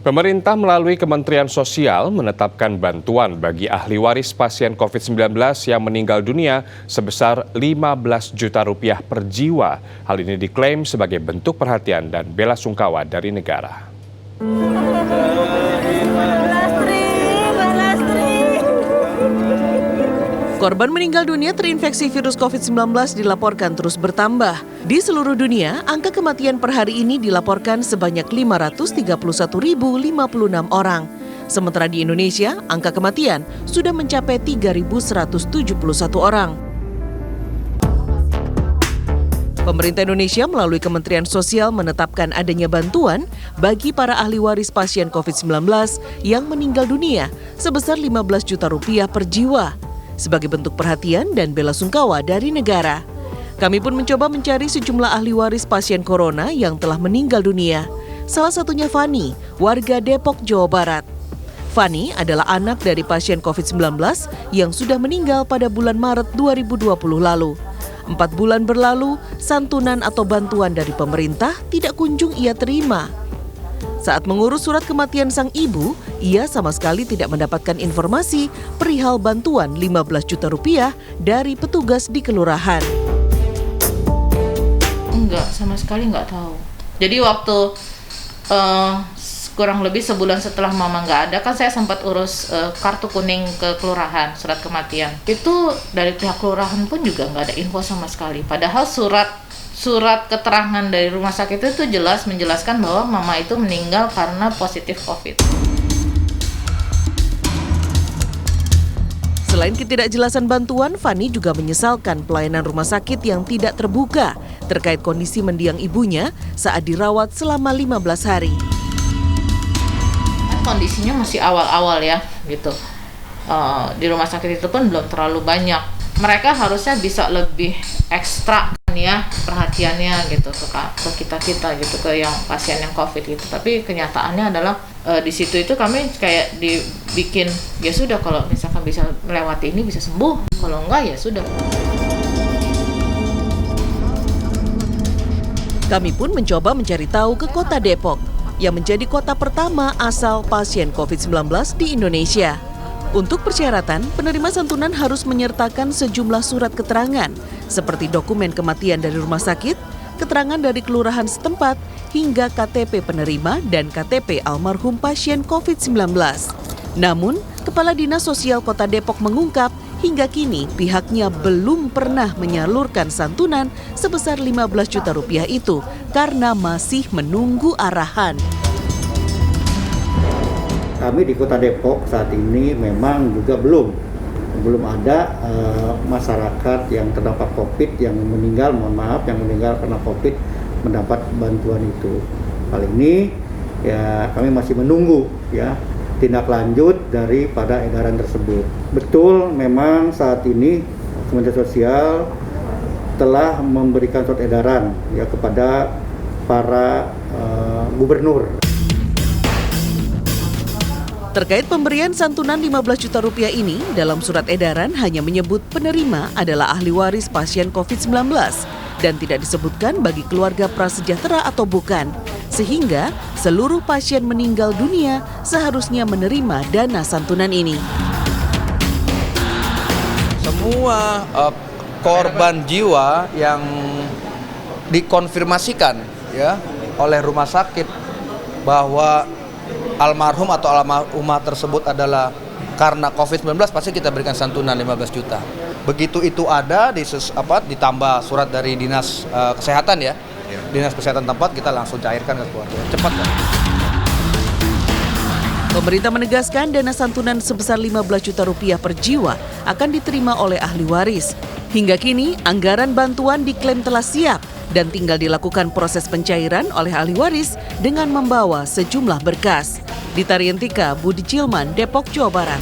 Pemerintah melalui Kementerian Sosial menetapkan bantuan bagi ahli waris pasien COVID-19 yang meninggal dunia sebesar 15 juta rupiah per jiwa. Hal ini diklaim sebagai bentuk perhatian dan bela sungkawa dari negara. Korban meninggal dunia terinfeksi virus COVID-19 dilaporkan terus bertambah. Di seluruh dunia, angka kematian per hari ini dilaporkan sebanyak 531.056 orang. Sementara di Indonesia, angka kematian sudah mencapai 3.171 orang. Pemerintah Indonesia melalui Kementerian Sosial menetapkan adanya bantuan bagi para ahli waris pasien COVID-19 yang meninggal dunia sebesar 15 juta rupiah per jiwa, sebagai bentuk perhatian dan bela sungkawa dari negara. Kami pun mencoba mencari sejumlah ahli waris pasien corona yang telah meninggal dunia. Salah satunya Fani, warga Depok, Jawa Barat. Fani adalah anak dari pasien COVID-19 yang sudah meninggal pada bulan Maret 2020 lalu. 4 bulan berlalu, santunan atau bantuan dari pemerintah tidak kunjung ia terima. Saat mengurus surat kematian sang ibu, ia sama sekali tidak mendapatkan informasi perihal bantuan 15 juta rupiah dari petugas di kelurahan. Enggak, sama sekali enggak tahu. Jadi waktu kurang lebih sebulan setelah mama nggak ada, kan saya sempat urus kartu kuning ke kelurahan, surat kematian. Itu dari pihak kelurahan pun juga nggak ada info sama sekali. Padahal surat keterangan dari rumah sakit itu jelas menjelaskan bahwa mama itu meninggal karena positif COVID. Selain ketidakjelasan bantuan, Fani juga menyesalkan pelayanan rumah sakit yang tidak terbuka terkait kondisi mendiang ibunya saat dirawat selama 15 hari. Kondisinya masih awal-awal ya, gitu. Di rumah sakit itu pun belum terlalu banyak. Mereka harusnya bisa lebih ekstra ya perhatiannya gitu ke kita gitu, ke yang pasien yang COVID gitu. Tapi kenyataannya adalah di situ itu kami kayak dibikin ya sudah, kalau misalkan bisa melewati ini bisa sembuh, kalau enggak ya sudah. Kami pun mencoba mencari tahu ke Kota Depok yang menjadi kota pertama asal pasien COVID-19 di Indonesia. Untuk persyaratan, penerima santunan harus menyertakan sejumlah surat keterangan seperti dokumen kematian dari rumah sakit, keterangan dari kelurahan setempat, hingga KTP penerima dan KTP almarhum pasien COVID-19. Namun, Kepala Dinas Sosial Kota Depok mengungkap hingga kini pihaknya belum pernah menyalurkan santunan sebesar 15 juta rupiah itu karena masih menunggu arahan. Kami di Kota Depok saat ini memang juga belum ada masyarakat yang terdampak COVID yang meninggal, yang meninggal karena COVID mendapat bantuan itu. Hal ini ya kami masih menunggu ya tindak lanjut daripada edaran tersebut. Betul, memang saat ini Kementerian Sosial telah memberikan surat edaran ya kepada para gubernur. Terkait pemberian santunan 15 juta rupiah ini, dalam surat edaran hanya menyebut penerima adalah ahli waris pasien COVID-19 dan tidak disebutkan bagi keluarga prasejahtera atau bukan. Sehingga seluruh pasien meninggal dunia seharusnya menerima dana santunan ini. Semua korban jiwa yang dikonfirmasikan ya oleh rumah sakit bahwa almarhum atau almarhumah tersebut adalah karena COVID-19, pasti kita berikan santunan 15 juta. Begitu itu ada ditambah surat dari Dinas Kesehatan ya. Dinas Kesehatan tempat, kita langsung cairkan ke keluarga. Cepat kan? Pemerintah menegaskan dana santunan sebesar 15 juta rupiah per jiwa akan diterima oleh ahli waris. Hingga kini, anggaran bantuan diklaim telah siap dan tinggal dilakukan proses pencairan oleh ahli waris dengan membawa sejumlah berkas. Dita Rientika, Budi Cilman, Depok, Jawa Barat.